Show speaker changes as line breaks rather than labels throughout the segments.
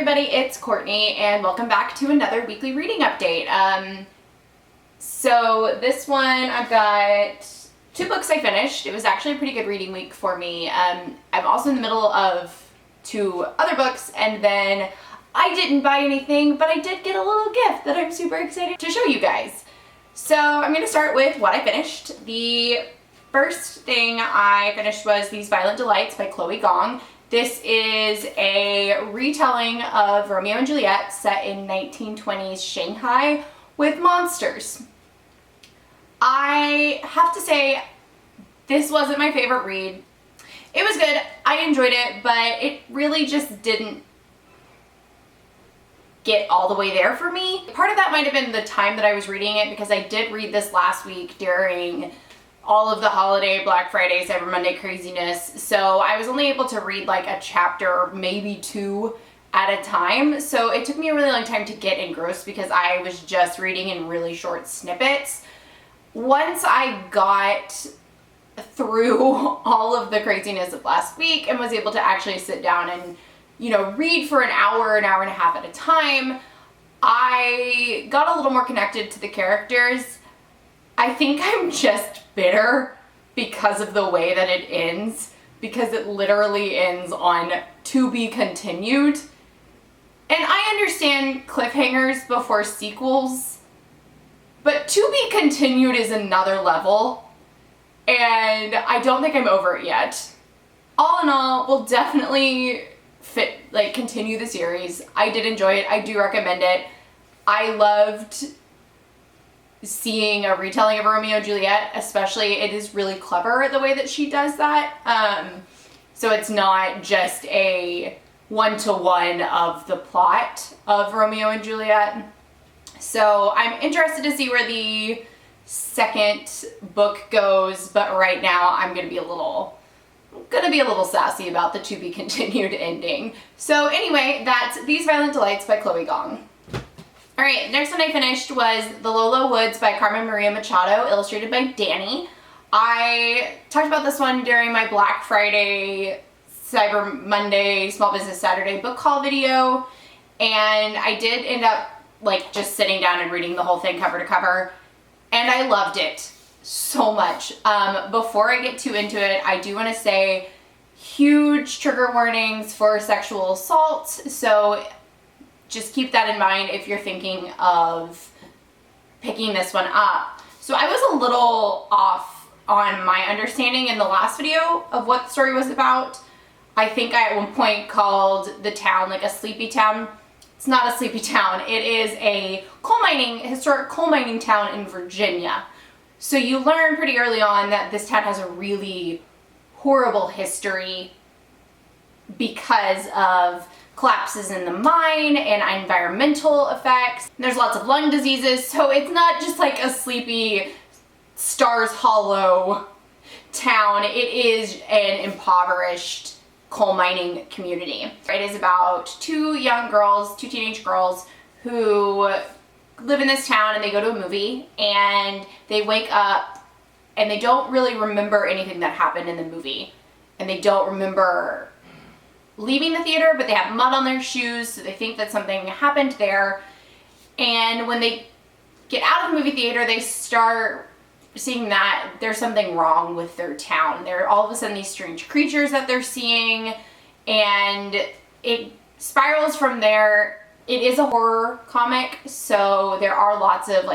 everybody, it's Courtney and welcome back to another weekly reading update. So this one I've got 2 books I finished. It was actually a pretty good reading week for me. I'm also in the middle of 2 other books, and then I didn't buy anything, but I did get a little gift that I'm super excited to show you guys. So I'm going to start with what I finished. The first thing I finished was These Violent Delights by Gong. This is a retelling of Romeo and Juliet set in 1920s Shanghai with monsters. I have to say, this wasn't my favorite read. It was good, I enjoyed it, but it really just didn't get all the way there for me. Part of that might have been the time that I was reading it, because I did read this last week during all of the holiday, Black Friday, Cyber Monday craziness. So I was only able to read like a chapter, maybe 2 at a time. So it took me a really long time to get engrossed because I was just reading in really short snippets. Once I got through all of the craziness of last week and was able to actually sit down and, read for an hour and a half at a time, I got a little more connected to the characters. I think I'm just bitter because of the way that it ends, because it literally ends on "to be continued." And I understand cliffhangers before sequels, but "to be continued" is another level, and I don't think I'm over it yet. All in all, we'll definitely continue the series. I did enjoy it. I do recommend it. I loved seeing a retelling of Romeo and Juliet, especially. It is really clever the way that she does that. So it's not just a one-to-one of the plot of Romeo and Juliet. So I'm interested to see where the second book goes, but right now I'm gonna be a little sassy about the "to be continued" ending. So anyway, that's These Violent Delights by Gong. Alright, next one I finished was The Lola Woods by Carmen Machado, illustrated by DANI. I talked about this one during my Black Friday, Cyber Monday, Small Business Saturday book haul video, and I did end up just sitting down and reading the whole thing cover to cover, and I loved it so much. Before I get too into it, I do want to say huge trigger warnings for sexual assault, so just keep that in mind if you're thinking of picking this one up. So I was a little off on my understanding in the last video of what the story was about. I think I at one point called the town a sleepy town. It's not a sleepy town. It is a historic coal mining town in Virginia. So you learn pretty early on that this town has a really horrible history because of collapses in the mine and environmental effects. And there's lots of lung diseases, so it's not just a sleepy Stars Hollow town. It is an impoverished coal mining community. It is about 2 teenage girls who live in this town, and they go to a movie, and they wake up and they don't really remember anything that happened in the movie, and they don't remember leaving the theater, but they have mud on their shoes, so they think that something happened there. And when they get out of the movie theater, they start seeing that there's something wrong with their town. There are all of a sudden these strange creatures that they're seeing, and it spirals from there. It is a horror comic, so there are lots of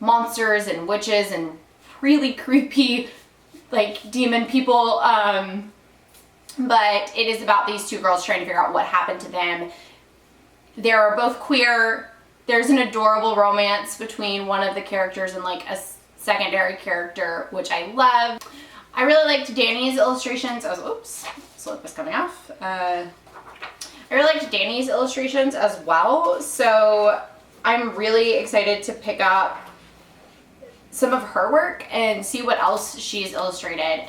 monsters and witches and really creepy demon people. But it is about these 2 girls trying to figure out what happened to them. They are both queer. There's an adorable romance between one of the characters and a secondary character, which I love. I really liked DANI's illustrations as slip is coming off. I really liked DANI's illustrations as well, so I'm really excited to pick up some of her work and see what else she's illustrated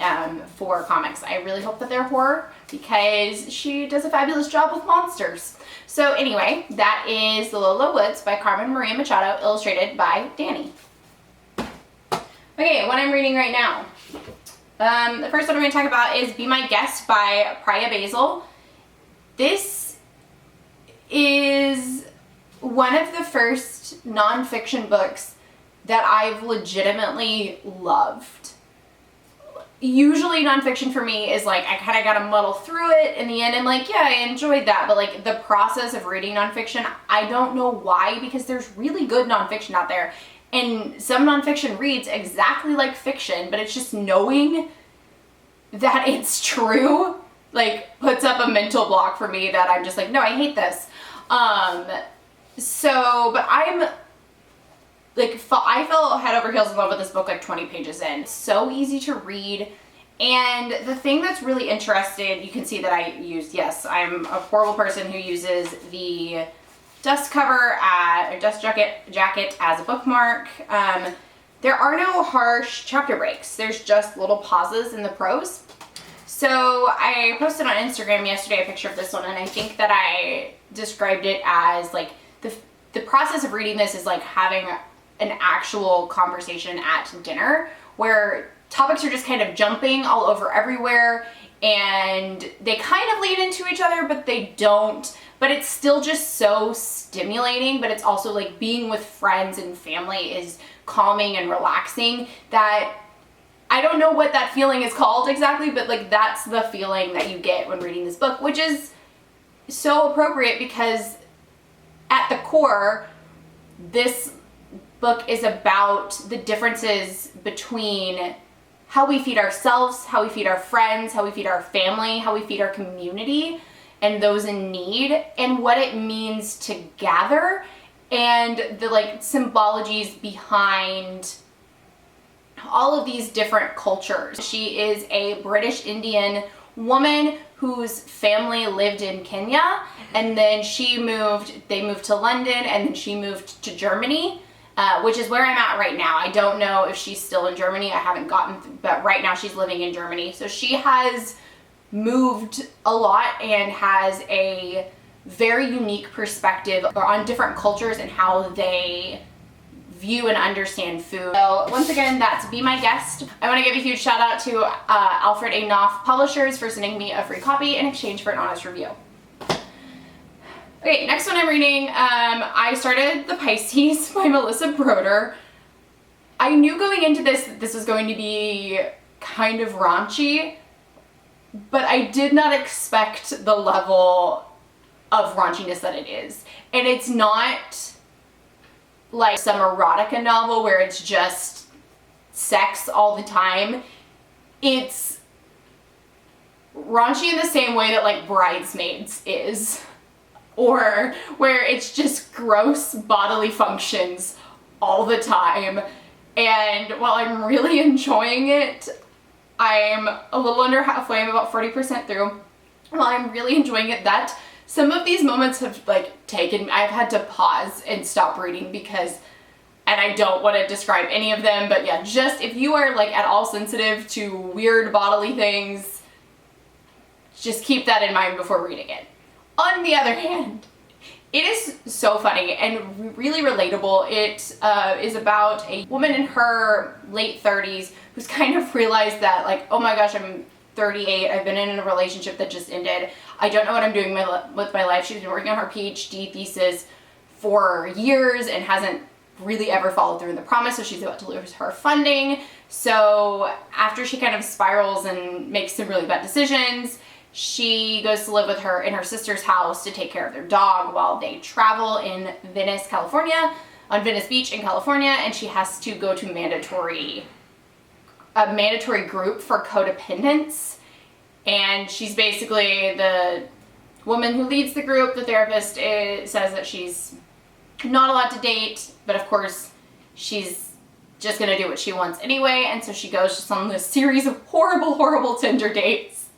for comics. I really hope that they're horror, because she does a fabulous job with monsters. So anyway, that is The Lola Woods by Carmen Machado, illustrated by DANI. Okay, what I'm reading right now. The first one I'm going to talk about is Be My Guest by Priya Basil. This is one of the first nonfiction books that I've legitimately loved. Usually nonfiction for me is like, I kind of got to muddle through it. In the end, I'm like, yeah, I enjoyed that. But like the process of reading nonfiction, I don't know why, because there's really good nonfiction out there. And some nonfiction reads exactly like fiction, but it's just knowing that it's true, like puts up a mental block for me that I'm just like, no, I hate this. But I'm like, I fell head over heels in love with this book like 20 pages in. So easy to read. And the thing that's really interesting, you can see that I used, yes, I'm a horrible person who uses the dust cover, or dust jacket as a bookmark. There are no harsh chapter breaks. There's just little pauses in the prose. So I posted on Instagram yesterday a picture of this one, and I think that I described it as like the process of reading this is like having an actual conversation at dinner where topics are just kind of jumping all over everywhere and they kind of lead into each other, but they don't. But it's still just so stimulating, but it's also like being with friends and family is calming and relaxing that I don't know what that feeling is called exactly, but like that's the feeling that you get when reading this book, which is so appropriate because at the core, this book is about the differences between how we feed ourselves, how we feed our friends, how we feed our family, how we feed our community and those in need, and what it means to gather and the like symbologies behind all of these different cultures. She is a British Indian woman whose family lived in Kenya, and then they moved to London, and then she moved to Germany, which is where I'm at right now. I don't know if she's still in Germany. I haven't but right now she's living in Germany. So she has moved a lot and has a very unique perspective on different cultures and how they view and understand food. So once again, that's Be My Guest. I want to give a huge shout out to Alfred A. Knopf Publishers for sending me a free copy in exchange for an honest review. Okay, next one I'm reading, I started The Pisces by Melissa Broder. I knew going into this that this was going to be kind of raunchy, but I did not expect the level of raunchiness that it is. And it's not like some erotica novel where it's just sex all the time. It's raunchy in the same way that like Bridesmaids is, or where it's just gross bodily functions all the time. And while I'm really enjoying it, I'm a little under halfway, I'm about 40% through. While I'm really enjoying it, that some of these moments have like I've had to pause and stop reading because, and I don't want to describe any of them, but yeah, just if you are like at all sensitive to weird bodily things, just keep that in mind before reading it. On the other hand, it is so funny and really relatable. It is about a woman in her late 30s who's kind of realized that like, oh my gosh, I'm 38, I've been in a relationship that just ended. I don't know what I'm doing with my life. She's been working on her PhD thesis for years and hasn't really ever followed through in the promise, so she's about to lose her funding. So after she kind of spirals and makes some really bad decisions, she goes to live with her in her sister's house to take care of their dog while they travel in Venice, California, on Venice Beach in California, and she has to go to a mandatory group for codependence. And she's basically the woman who leads the group. The therapist says that she's not allowed to date, but of course she's just gonna do what she wants anyway, and so she goes just on this series of horrible Tinder dates.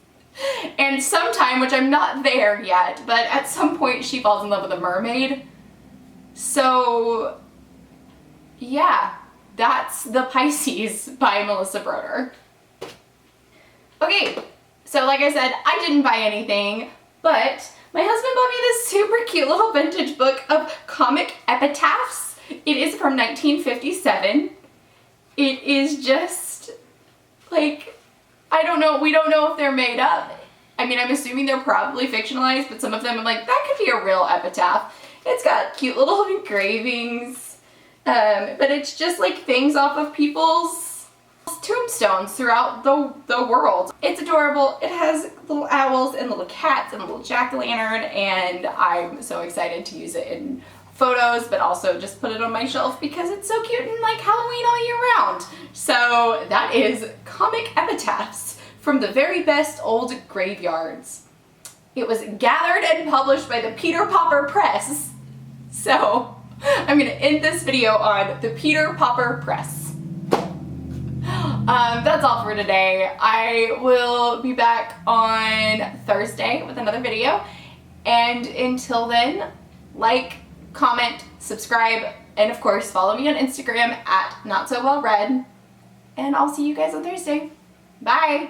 And sometime, which I'm not there yet, but at some point she falls in love with a mermaid. So yeah, that's The Pisces by Melissa Broder. Okay, so like I said, I didn't buy anything, but my husband bought me this super cute little vintage book of comic epitaphs. It is from 1957. It is just like, I don't know, we don't know if they're made up. I mean, I'm assuming they're probably fictionalized, but some of them I'm like, that could be a real epitaph. It's got cute little engravings, but it's just like things off of people's tombstones throughout the world. It's adorable. It has little owls and little cats and a little jack-o'-lantern, and I'm so excited to use it in photos, but also just put it on my shelf because it's so cute and like Halloween all year round. So that is Comic Epitaphs from the Very Best Old Graveyards. It was gathered and published by the Peter Popper Press. So I'm gonna end this video on the Peter Popper Press. That's all for today. I will be back on Thursday with another video. And until then, like, comment, subscribe, and of course follow me on Instagram at notsowellread. And I'll see you guys on Thursday. Bye!